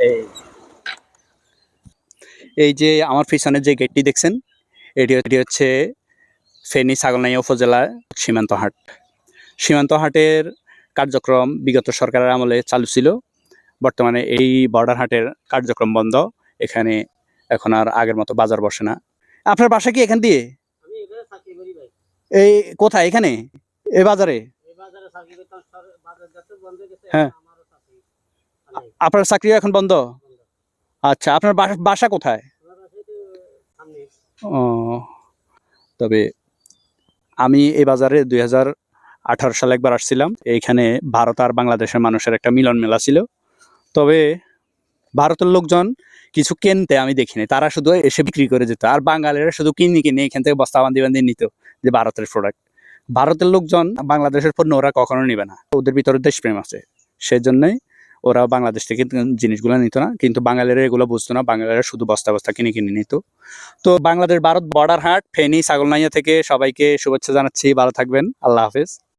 এই এই যে আমার পিছনে যে গেটটি দেখছেন, এটি হচ্ছে ফেনী ছাগলনাইয়া উপজেলার সীমান্ত হাট। সীমান্ত হাটের কার্যক্রম বিগত সরকারের আমলে চালু ছিল। বর্তমানে এই বর্ডার হাটের কার্যক্রম বন্ধ। এখানে এখন আর আগের মতো বাজার বসে না। আপনার বাসা কি এখান দিয়ে? এই কোথায়? এখানে এই বাজারে? হ্যাঁ, আপনার চাকরি এখন বন্ধ? আচ্ছা, আপনার বাসা কোথায়? ও, তবে আমি এই বাজারে 2018 সালে একবার আসছিলাম। এইখানে ভারত আর বাংলাদেশের মানুষের একটা মিলন মেলা ছিল। তবে ভারতের লোকজন কিছু কিনতে আমি দেখিনি, তারা শুধু এসে বিক্রি করে যেত। আর বাঙালিরা শুধু কিনে এখান থেকে বস্তা বান্দি বান্দি নিত, যে ভারতের প্রোডাক্ট। ভারতের লোকজন বাংলাদেশের পণ্য ওরা কখনো নিবে না, ওদের ভিতরে দেশপ্রেম আছে, সেজন্যই ওরা বাংলাদেশ থেকে জিনিসগুলো নিত না। কিন্তু বাঙালিরা এগুলো বুঝতো না, বাঙালিরা শুধু বস্তা বস্তা কিনে নিত। তো বাংলাদেশ ভারত বর্ডার হাট ফেনী ছাগলনাইয়া থেকে সবাইকে শুভেচ্ছা জানাচ্ছি। ভালো থাকবেন, আল্লাহ হাফেজ।